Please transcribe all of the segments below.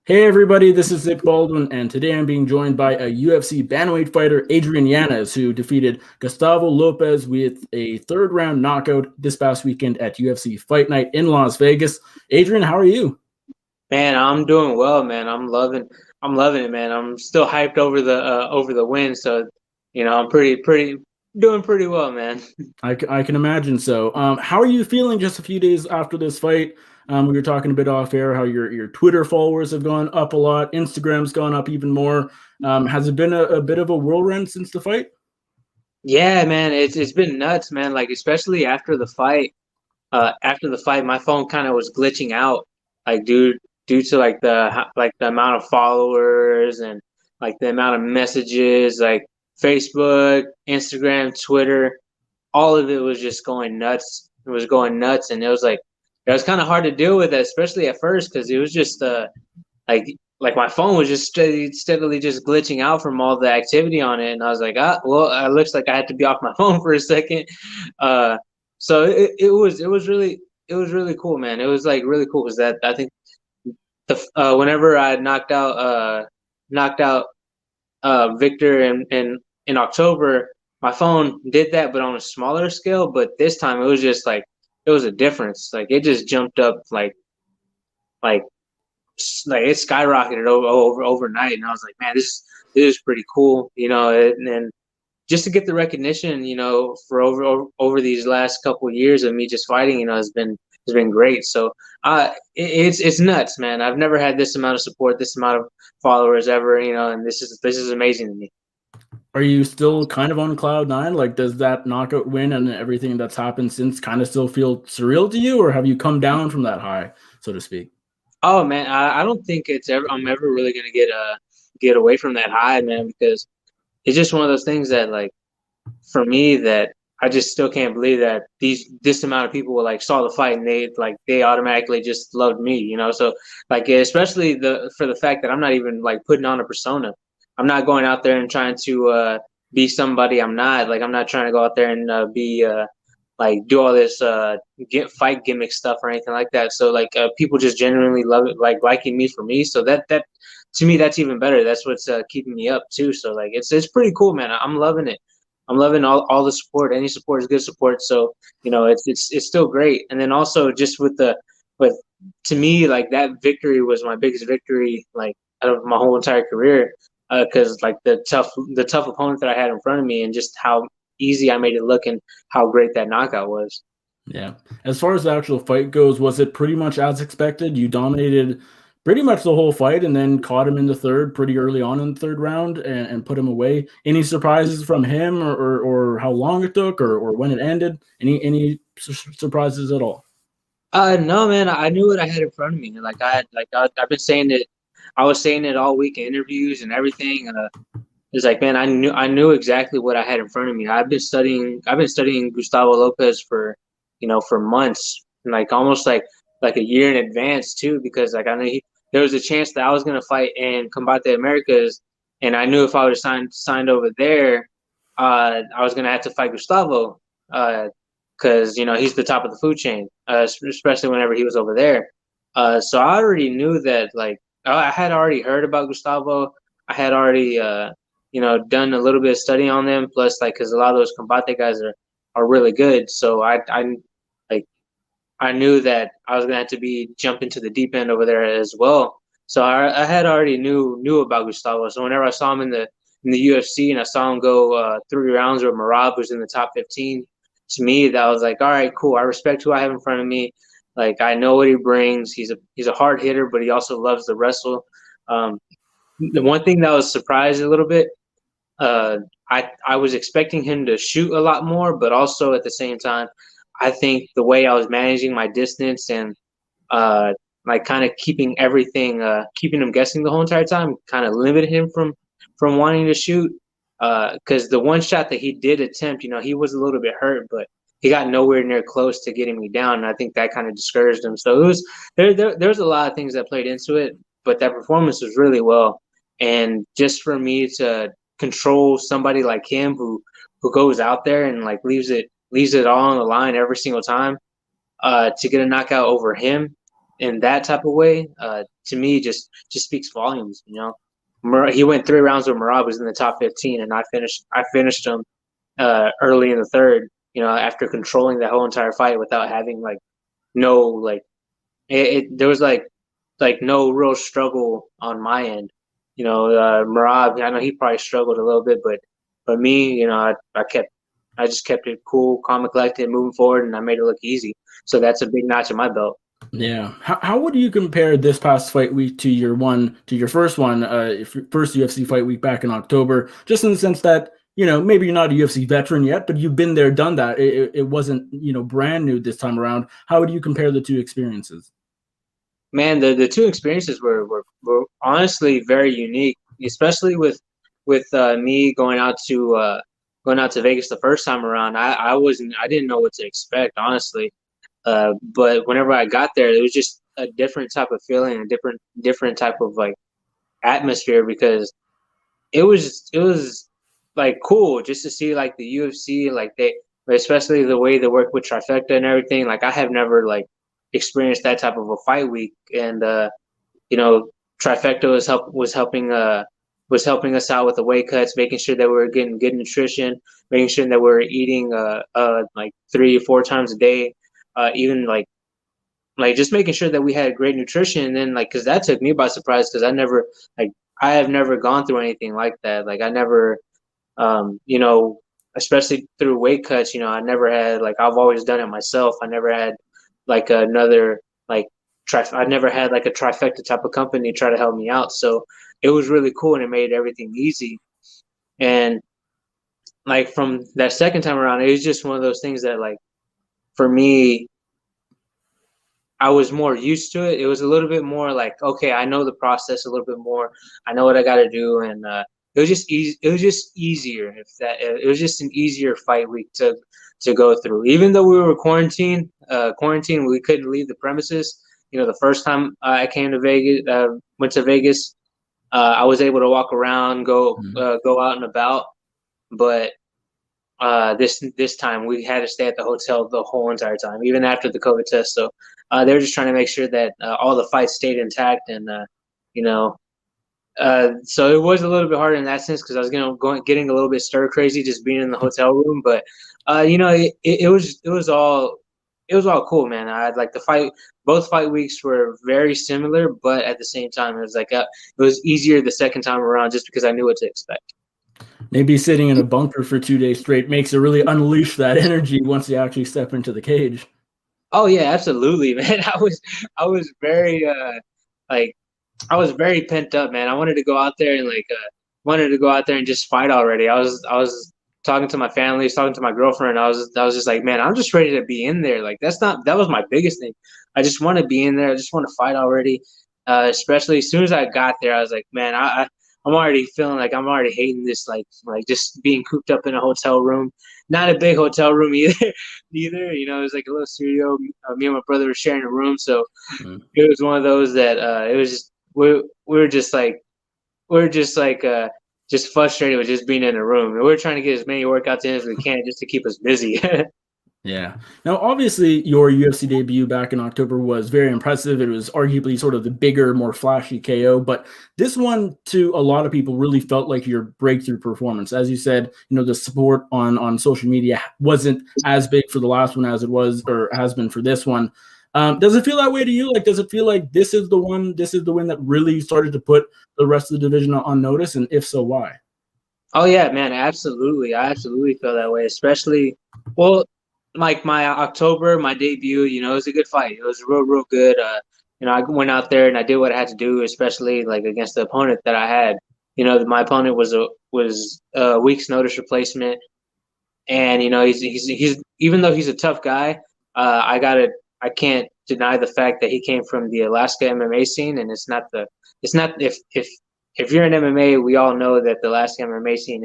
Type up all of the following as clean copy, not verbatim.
Hey everybody, this is Baldwin, and today I'm being joined by a UFC bantamweight fighter, Adrian Yanez, who defeated Gustavo Lopez with a third-round knockout this past weekend at UFC Fight Night in Las Vegas. Adrian, how are you? Man, I'm doing well, man. I'm loving it, man. I'm still hyped over the win, so I'm pretty doing pretty well, man. I can imagine so. How are you feeling just a few days after this fight? We were talking a bit off air how your Twitter followers have gone up a lot, Instagram's gone up even more. Has it been a bit of a whirlwind since the fight? Yeah, man, it's been nuts, man. Like especially after the fight. After the fight, my phone kind of was glitching out, like due to like the amount of followers and like the amount of messages, like Facebook, Instagram, Twitter, all of it was just going nuts. It was going nuts, and it was kind of hard to deal with it, especially at first, because it was just like like my phone was just steadily just glitching out from all the activity on it, and I was like, well, it looks like I had to be off my phone for a second. Uh, so it was really cool, man. It was like really cool because that I think whenever I knocked out Victor in October, my phone did that, but on a smaller scale. But this time, it was just like it was a difference. Like it just jumped up like like it skyrocketed overnight, and I was like, man, this is pretty cool, and just to get the recognition, for over these last couple of years of me just fighting, has been great. So it's nuts, man. I've never had this amount of support, this amount of followers ever, and this is amazing to me. Are you still kind of on cloud nine? Like, does that knockout win and everything that's happened since kind of still feel surreal to you, or have you come down from that high, so to speak? Oh man, I don't think I'm ever really gonna get away from that high, man, because it's just one of those things that like for me that I just still can't believe that this amount of people like saw the fight and they automatically just loved me, So like especially the for the fact that I'm not even like putting on a persona. I'm not going out there and trying to be somebody I'm not. Like I'm not trying to go out there and be like do all this get fight gimmick stuff or anything like that. So like people just genuinely love it, like liking me for me. So that to me that's even better. That's what's keeping me up too. So like it's pretty cool, man. I'm loving it. I'm loving all the support. Any support is good support. So it's still great. And then also just with to me like that victory was my biggest victory like out of my whole entire career because like the tough opponent that I had in front of me and just how easy I made it look and how great that knockout was. Yeah. As far as the actual fight goes, was it pretty much as expected? You dominated pretty much the whole fight and then caught him in the third pretty early on in the third round and put him away. Any surprises from him or how long it took or when it ended? Any surprises at all? No, man, I knew what I had in front of me. Like I've been saying it. I was saying it all week in interviews and everything. It's like, man, I knew exactly what I had in front of me. I've been studying Gustavo Lopez for months, and like almost like a year in advance too, because like I knew there was a chance that I was gonna fight in Combate Americas, and I knew if I would have signed over there, I was gonna have to fight Gustavo, because he's the top of the food chain, especially whenever he was over there. So I already knew that like I had already heard about Gustavo. I had already done a little bit of study on them. Plus, like, because a lot of those combate guys are really good. So like I knew that I was gonna have to be jump into the deep end over there as well. So I had already knew about Gustavo. So whenever I saw him in the UFC and I saw him go 3 rounds with Marab, who's in the top 15, to me that was like, all right, cool. I respect who I have in front of me. Like I know what he brings. He's a hard hitter, but he also loves to wrestle. Um, the one thing that was surprised a little bit, uh, I was expecting him to shoot a lot more, but also at the same time, I think the way I was managing my distance and uh, like kind of keeping everything, keeping him guessing the whole entire time, kind of limited him from wanting to shoot. Because the one shot that he did attempt, he was a little bit hurt, but he got nowhere near close to getting me down, and I think that kind of discouraged him. So it was there was a lot of things that played into it, but that performance was really well. And just for me to control somebody like him who goes out there and like leaves it all on the line every single time, to get a knockout over him in that type of way, to me, just speaks volumes. You know, he went 3 rounds with Merab, was in the top 15, and I finished him early in the third. You know, after controlling the whole entire fight without having like no like there was like no real struggle on my end. You know, Merab, I know he probably struggled a little bit, but me, you know, I just kept it cool, calm, and collected, moving forward, and I made it look easy. So that's a big notch in my belt. Yeah. How would you compare this past fight week to your first one, first UFC fight week back in October? Just in the sense that, you know, maybe you're not a UFC veteran yet, but you've been there, done that. It wasn't, you know, brand new this time around. How would you compare the two experiences? Man, the two experiences were honestly very unique, especially with me going out to Vegas the first time around. I didn't know what to expect, honestly. But whenever I got there, it was just a different type of feeling, a different type of like atmosphere, because it was like cool just to see like the UFC, like they, especially the way they work with Trifecta and everything. Like I have never like experienced that type of a fight week, and you know, Trifecta was helping us out with the weight cuts, making sure that we were getting good nutrition, making sure that we were eating like 3 or 4 times a day, even like just making sure that we had great nutrition. And then like, because that took me by surprise, because I have never gone through anything like that. Like I never, you know, especially through weight cuts, you know, I never had, like, I've always done it myself. I never had like another like I never had like a Trifecta type of company try to help me out. So it was really cool, and it made everything easy. And like from that second time around, it was just one of those things that like for me, I was more used to it. It was a little bit more like, okay, I know the process a little bit more. I know what I got to do, and it was just easy. It was just easier. If that, it was just an easier fight week to go through. Even though we were quarantined, we couldn't leave the premises. You know, the first time I came to Vegas, went to Vegas, I was able to walk around, go out and about, but this time we had to stay at the hotel the whole entire time, even after the COVID test. So they were just trying to make sure that all the fights stayed intact, and you know, so it was a little bit harder in that sense, because I was getting a little bit stir crazy just being in the hotel room. But you know, it was all cool, man. I like the fight. Both fight weeks were very similar, but at the same time, it was like it was easier the second time around, just because I knew what to expect. Maybe sitting in a bunker for 2 days straight makes it really unleash that energy once you actually step into the cage. Oh yeah, absolutely, man. I was very like I was very pent up, man. I wanted to go out there and just fight already. I was talking to my family, talking to my girlfriend. I was just like, man, I'm just ready to be in there. Like that was my biggest thing. I just want to be in there. I just want to fight already. Especially as soon as I got there, I was like, man, I'm already feeling like I'm already hating this, like just being cooped up in a hotel room. Not a big hotel room either. Either, you know, it was like a little studio. Me and my brother were sharing a room, so it was one of those that it was just we were just frustrated with just being in a room. And we were trying to get as many workouts in as we can just to keep us busy. Yeah. Now, obviously, your UFC debut back in October was very impressive. It was arguably sort of the bigger, more flashy KO, but this one, to a lot of people, really felt like your breakthrough performance. As you said, you know, the support on social media wasn't as big for the last one as it was or has been for this one. Does it feel that way to you? Like, does it feel like this is the one, this is the win that really started to put the rest of the division on notice? And if so, why? Oh yeah, man, absolutely. I absolutely feel that way, especially well, like my October, my debut, you know, it was a good fight. It was real good. You know, I went out there and I did what I had to do, especially like against the opponent that I had. You know, my opponent was a week's notice replacement, and you know, he's even though he's a tough guy, I can't deny the fact that he came from the Alaska MMA scene, and it's not if you're in MMA, we all know that the Alaska MMA scene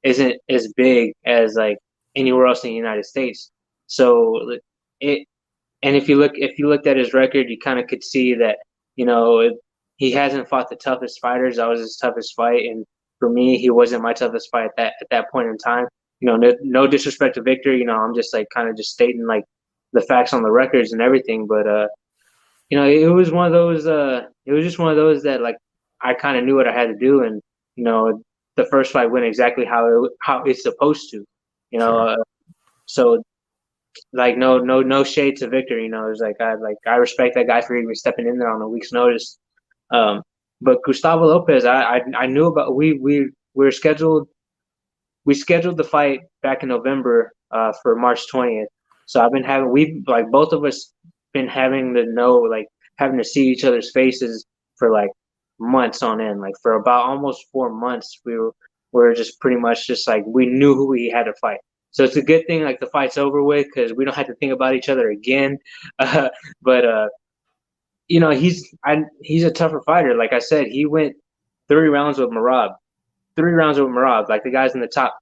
isn't as big as like anywhere else in the United States. So it and if you looked at his record, you kind of could see that, you know, he hasn't fought the toughest fighters. That was his toughest fight, and for me, he wasn't my toughest fight at that point in time. You know, no disrespect to Victor. You know, I'm just like kind of just stating like the facts on the records and everything. But it was one of those. It was just one of those that like I kind of knew what I had to do, and the first fight went exactly how it's supposed to. You know, Sure. uh, so like no shade to Victor. It was I respect that guy for even stepping in there on a week's notice. Um, but Gustavo Lopez, I knew about. We were scheduled. We scheduled the fight back in November for March 20th. So we've like both of us been having to know like having to see each other's faces for like months on end. Like for about almost 4 months, we were just pretty much just like we knew who we had to fight. So it's a good thing like the fight's over with because we don't have to think about each other again. Uh, but he's a tougher fighter. Like I said, he went 3 rounds with Marab. 3 rounds with Marab. Like the guy's in the top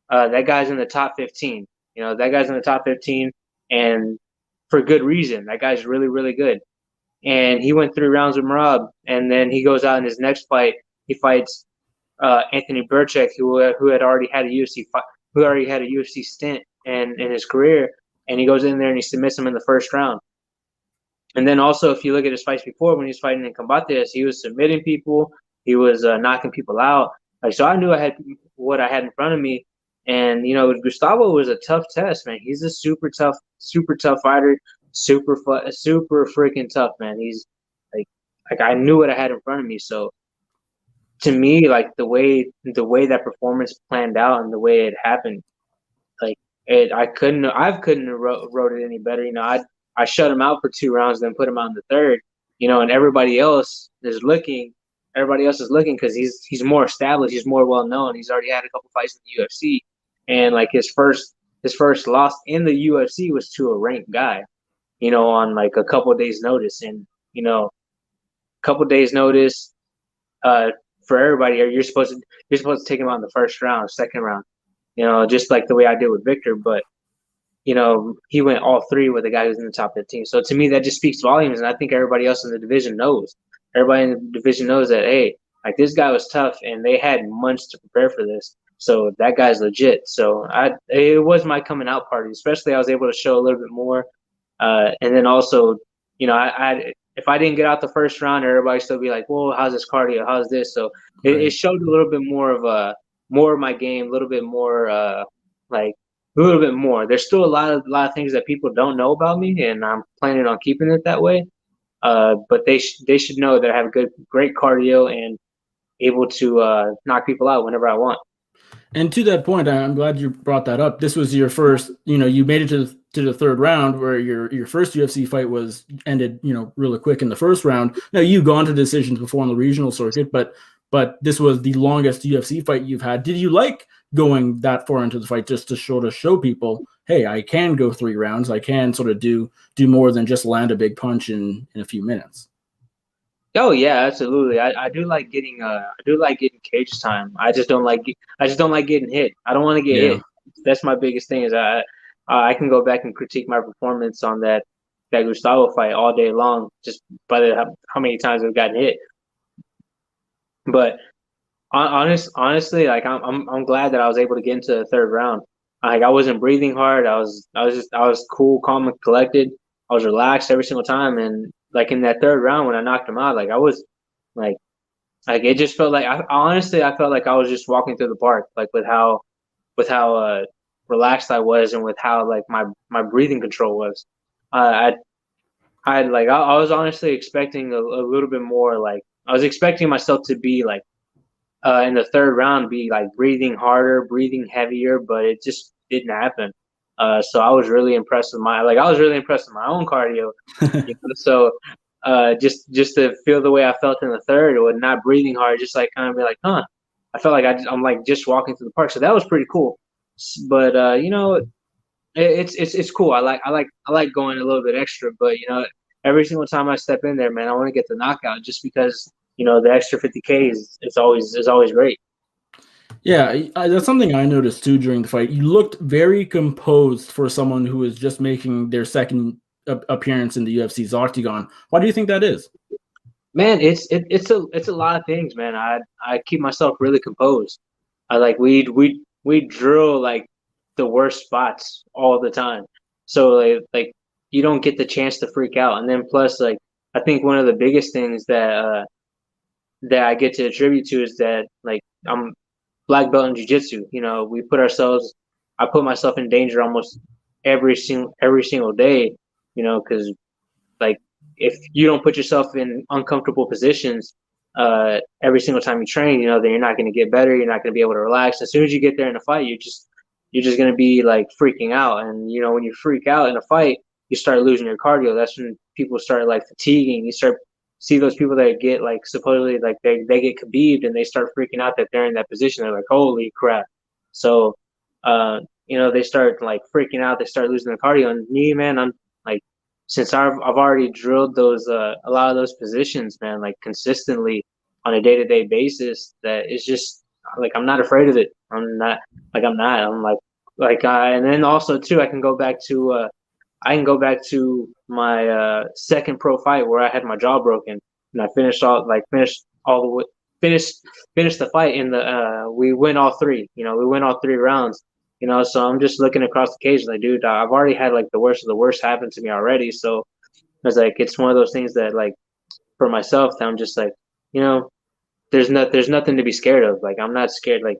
that guy's in the top 15. That guy's in the top 15, and for good reason. That guy's really, really good. And he went 3 rounds with Marab, and then he goes out in his next fight. He fights Anthony Burchak, who had already had a UFC fight, who already had a UFC stint in his career, and he goes in there and he submits him in the first round. And then also, if you look at his fights before, when he was fighting in Combates, he was submitting people, he was knocking people out. Like so, I knew I had what I had in front of me, and Gustavo was a tough test, man. He's a super tough fighter, super freaking tough, man. He's like I knew what I had in front of me. So to me, like the way that performance planned out and the way it happened, like I couldn't have wrote it any better. I shut him out for 2 rounds, then put him out in the third. And everybody else is looking because he's more established, he's more well known. He's already had a couple fights in the UFC, and like his first loss in the UFC was to a ranked guy. On like a couple of days notice, and couple of days notice. For everybody, you're supposed to take him out in the first round, second round. Just like the way I did with Victor, but he went all three with a guy who's in the top 15. So to me, that just speaks volumes, and I think everybody else in the division knows. Everybody in the division knows that, hey, like this guy was tough, and they had months to prepare for this. So that guy's legit. So it was my coming out party. Especially, I was able to show a little bit more, and then also, if I didn't get out the first round, everybody still be like, "Well, how's this cardio? How's this?" So it showed a little bit more of my game, a little bit more like a little bit more. There's still a lot of things that people don't know about me, and I'm planning on keeping it that way. But they should know that I have great cardio and able to knock people out whenever I want. And to that point, I'm glad you brought that up. This was your first, you made it to the third round where your first UFC fight was ended, really quick in the first round. Now you've gone to decisions before on the regional circuit, but this was the longest UFC fight you've had. Did you like going that far into the fight just to show people, hey, I can go 3 rounds. I can sort of do more than just land a big punch in a few minutes. Oh yeah, absolutely. I do like getting cage time. I just don't like getting hit. I don't want to get Yeah. hit. That's my biggest thing is I can go back and critique my performance on that Gustavo fight all day long just by how many times I've gotten hit. But honestly, like I'm glad that I was able to get into the third round. Like I wasn't breathing hard. I was cool, calm, and collected. I was relaxed every single time, and like in that third round when I knocked him out, like I was like it just felt like I felt like I was just walking through the park, like with how relaxed I was and with how like my breathing control was. I I was honestly expecting a little bit more. Like I was expecting myself to be like in the third round be like breathing harder, breathing heavier, but it just didn't happen. So I was really impressed with my own cardio. So just to feel the way I felt in the third with not breathing hard, just like kind of be like, huh. I felt like I'm like just walking through the park. So that was pretty cool. But it's cool. I like going a little bit extra, but every single time I step in there, man, I want to get the knockout just because the extra 50K is always great. Yeah, that's something I noticed too during the fight. You looked very composed for someone who is just making their second appearance in the UFC's Octagon. Why do you think that is? Man, it's a lot of things, man. I keep myself really composed. I like we drill like the worst spots all the time. So like you don't get the chance to freak out. And then plus, like, I think one of the biggest things that I get to attribute to is that, like, I'm black belt in jiu-jitsu. You know, I put myself in danger almost every single day, you know, because, like, if you don't put yourself in uncomfortable positions every single time you train, you know, then you're not going to get better. You're not going to be able to relax. As soon as you get there in a fight, you're just going to be like freaking out. And, you know, when you freak out in a fight, you start losing your cardio. That's when people start like fatiguing. You start see those people that get like supposedly like they get Khabib'd and they start freaking out that they're in that position. They're like, holy crap. So, you know, they start like freaking out. They start losing their cardio. And me, man, I'm like, since I've already drilled those a lot of those positions, man, like consistently on a day-to-day basis, that it's just like I'm not afraid of it. I'm not like I'm not. I'm like and then also too, I can go back to my second pro fight where I had my jaw broken and I finished all the way finished the fight in the we win all three. You know, we win all three rounds. You know, so I'm just looking across the cage like, dude, I've already had like the worst of the worst happen to me already. So it's like it's one of those things that like for myself, that I'm just like, you know, there's nothing to be scared of. Like I'm not scared. Like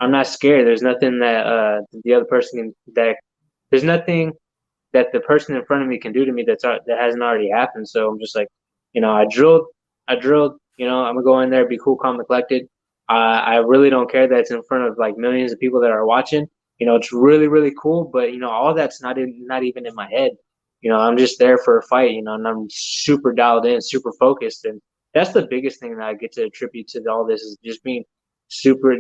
I'm not scared. There's nothing that the other person there's nothing that the person in front of me can do to me that hasn't already happened. So I'm just like, you know, I drilled. You know, I'm gonna go in there, be cool, calm, and collected. I really don't care that it's in front of like millions of people that are watching. You know, it's really really cool, but you know, all that's not even in my head. You know, I'm just there for a fight. You know, and I'm super dialed in, super focused, and that's the biggest thing that I get to attribute to all this is just being super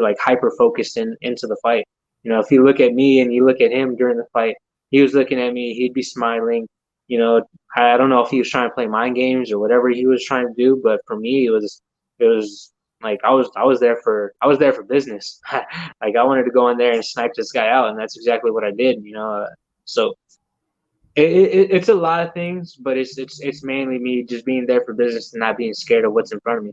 like hyper focused into the fight. You know, if you look at me and you look at him during the fight, he was looking at me, he'd be smiling. You know, I don't know if he was trying to play mind games or whatever he was trying to do, but for me, it was like I was there for business. Like I wanted to go in there and snipe this guy out, and that's exactly what I did. You know, so it's a lot of things, but it's mainly me just being there for business and not being scared of what's in front of me.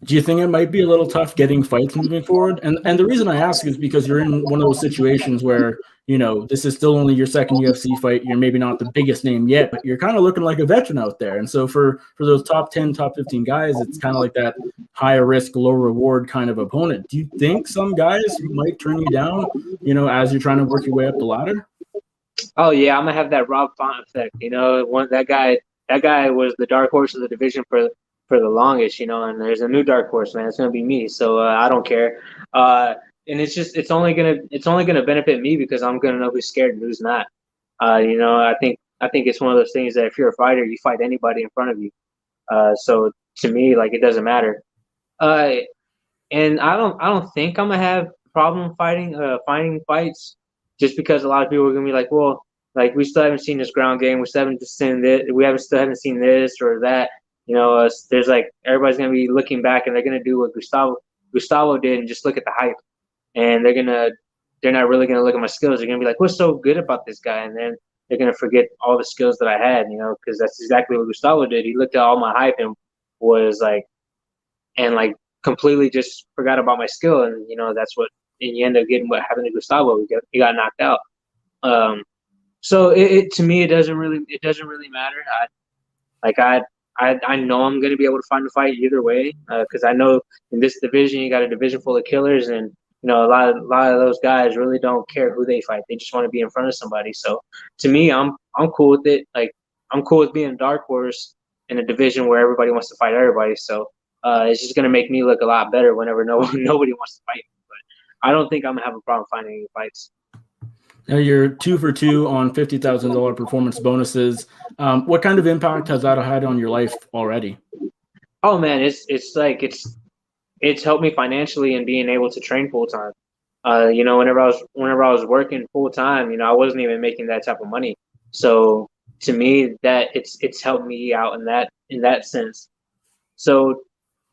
Do you think it might be a little tough getting fights moving forward? And the reason I ask is because you're in one of those situations where, you know, this is still only your second UFC fight. You're maybe not the biggest name yet, but you're kind of looking like a veteran out there. And so for those top 10, top 15 guys, it's kind of like that higher risk, low reward kind of opponent. Do you think some guys might turn you down, you know, as you're trying to work your way up the ladder? Oh yeah, I'm gonna have that Rob Font effect. You know, that guy was the dark horse of the division for the longest. You know, and there's a new dark horse, man. It's gonna be me. So I don't care. And it's only gonna benefit me because I'm gonna know who's scared and who's not. You know, I think it's one of those things that if you're a fighter, you fight anybody in front of you. So to me, like it doesn't matter. Uh, and I don't think I'm gonna have problem finding fights just because a lot of people are gonna be like, well, like we still haven't seen this ground game, we still haven't seen this, still haven't seen this or that. You know, there's like everybody's gonna be looking back and they're gonna do what Gustavo did and just look at the hype, and they're not really gonna look at my skills. They're gonna be like, what's so good about this guy? And then they're gonna forget all the skills that I had, you know, because that's exactly what Gustavo did. He looked at all my hype and was like, and like completely just forgot about my skill, and you know that's what, and you end up getting what happened to Gustavo. He got knocked out. So to me it doesn't really matter. I know I'm going to be able to find a fight either way because I know in this division you got a division full of killers, and you know a lot of those guys really don't care who they fight. They just want to be in front of somebody. So to me, I'm cool with it. Like I'm cool with being a dark horse in a division where everybody wants to fight everybody. So it's just going to make me look a lot better whenever nobody wants to fight me. But I don't think I'm going to have a problem finding any fights. Now you're 2 for 2 on $50,000 performance bonuses. What kind of impact has that had on your life already? Oh man, it's helped me financially and being able to train full time. You know, whenever I was working full time, you know, I wasn't even making that type of money. So to me, that it's helped me out in that sense. So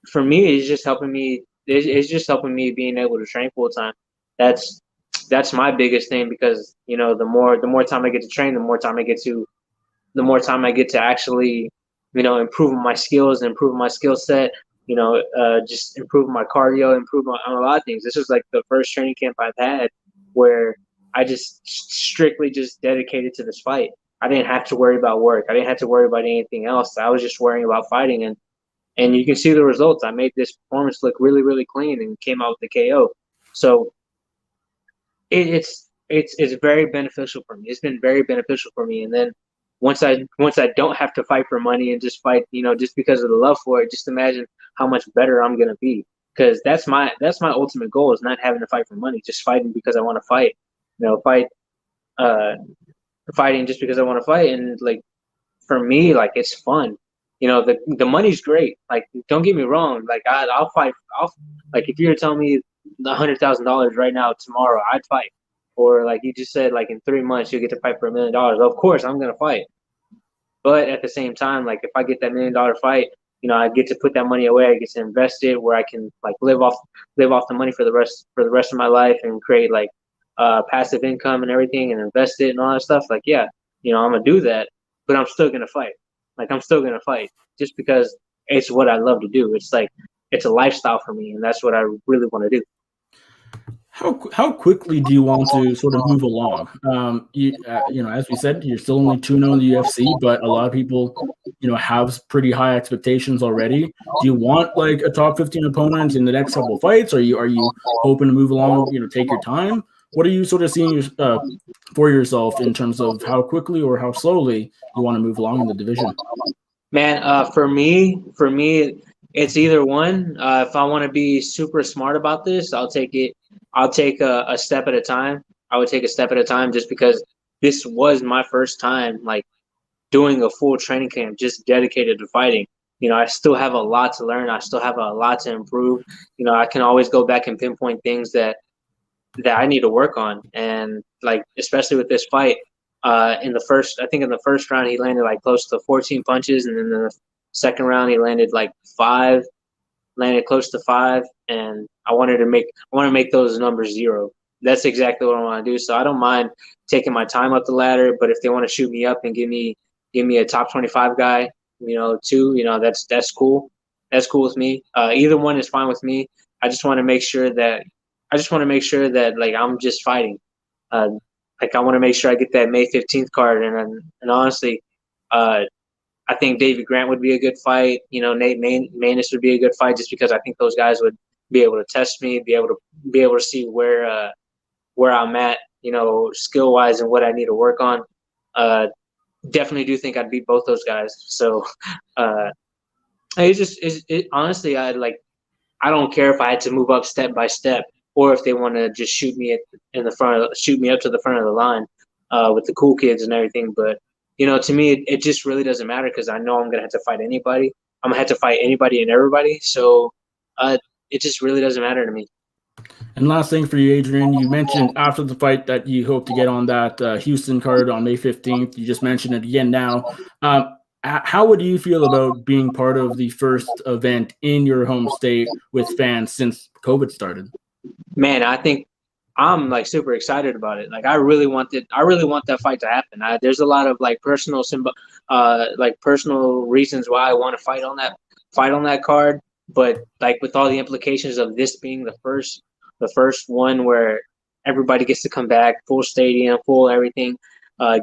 for me, it's just helping me. It's just helping me being able to train full time. That's that's my biggest thing because you know the more time I get to train, the more time I get to actually, you know, improve my skills, improve my skill set, you know, just improve my cardio, improve on a lot of things. This is like the first training camp I've had where I just strictly just dedicated to this fight. I didn't have to worry about work. I didn't have to worry about anything else. I was just worrying about fighting, and you can see the results. I made this performance look really, really clean and came out with the KO. So it's very beneficial for me. It's been very beneficial for me. And then once I don't have to fight for money and just fight, just because of the love for it, just imagine how much better I'm gonna be. Because that's my ultimate goal, is not having to fight for money, just fighting because I want to fight. Uh, Fighting just because I want to fight, and like for me, like it's fun. The money's great. Like, don't get me wrong. Like I'll fight. Like if you were telling me $100,000 right now tomorrow, I'd fight. Or like you just said, like in 3 months you get to fight for $1 million. Of course, I'm gonna fight. But at the same time, like if I get that $1 million fight, I get to put that money away. I get to invest it where I can like live off the money for the rest of my life and create like passive income and everything and invest it and all that stuff. Like, yeah, I'm gonna do that, but I'm still gonna fight. Like I'm still gonna fight just because it's what I love to do. It's like it's a lifestyle for me, and that's what I really want to do. How quickly do you want to sort of move along? As we said, you're still only 2-0 in the UFC, but a lot of people, have pretty high expectations already. Do you want like a top 15 opponent in the next couple of fights? Are you hoping to move along? Take your time. What are you sort of seeing for yourself in terms of how quickly or how slowly you want to move along in the division? Man, for me, it's either one. If I want to be super smart about this, I'll take it. I'll take a step at a time. I would take a step at a time just because this was my first time like doing a full training camp just dedicated to fighting. I still have a lot to learn. I still have a lot to improve. I can always go back and pinpoint things that I need to work on. And like, especially with this fight, I think in the first round, he landed like close to 14 punches. And then in the second round, he landed like landed close to 5. And I want to make those numbers 0. That's exactly what I want to do. So I don't mind taking my time up the ladder, but if they want to shoot me up and give me a top 25 guy, too, that's cool. That's cool with me. Either one is fine with me. I just want to make sure that like I'm just fighting. Uh, like I want to make sure I get that May 15th card, and honestly, I think David Grant would be a good fight. Nate Maness would be a good fight, just because I think those guys would be able to test me, be able to see where I'm at, skill wise and what I need to work on. Definitely do think I'd beat both those guys. So honestly, I don't care if I had to move up step by step, or if they want to just shoot me shoot me up to the front of the line with the cool kids and everything. But to me, it just really doesn't matter, because I know I'm gonna have to fight anybody. I'm gonna have to fight anybody and everybody. So it just really doesn't matter to me. And last thing for you, Adrian, you mentioned after the fight that you hope to get on that Houston card on May 15th. You just mentioned it again now. How would you feel about being part of the first event in your home state with fans since COVID started? Man, I think I'm like super excited about it. Like I really want that fight to happen. There's a lot of like personal reasons why I want to fight on that card. But like with all the implications of this being the first one where everybody gets to come back, full stadium, full everything,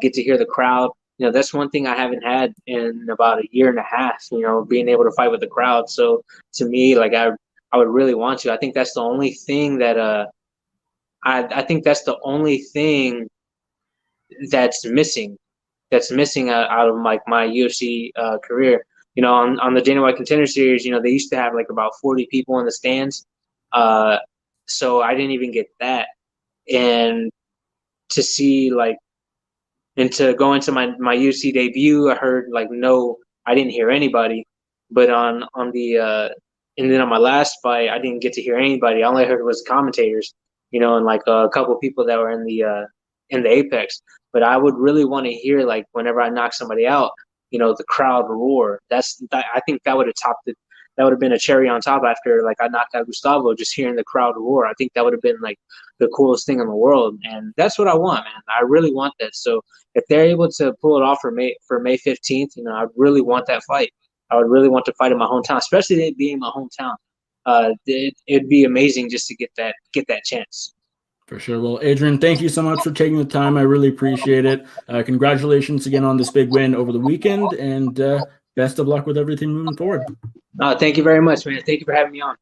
get to hear the crowd. That's one thing I haven't had in about a year and a half, being able to fight with the crowd. So to me, like I would really want to. I think that's the only thing that I think that's the only thing that's missing out of like my UFC career. On the Dana White Contender Series, they used to have like about 40 people in the stands. So I didn't even get that. And to see and to go into my UFC debut, I heard I didn't hear anybody. But and then on my last fight, I didn't get to hear anybody. I only heard was commentators, and like a couple of people that were in the Apex. But I would really want to hear, like, whenever I knock somebody out, the crowd roar. I think that would have topped it. That would have been a cherry on top after like I knocked out Gustavo. Just hearing the crowd roar, I think that would have been like the coolest thing in the world. And that's what I want, man. I really want that. So if they're able to pull it off for May 15th, I really want that fight. I would really want to fight in my hometown, especially it being my hometown. It'd be amazing just to get that chance. For sure. Well, Adrian, thank you so much for taking the time. I really appreciate it. Congratulations again on this big win over the weekend, and best of luck with everything moving forward. Thank you very much, man. Thank you for having me on.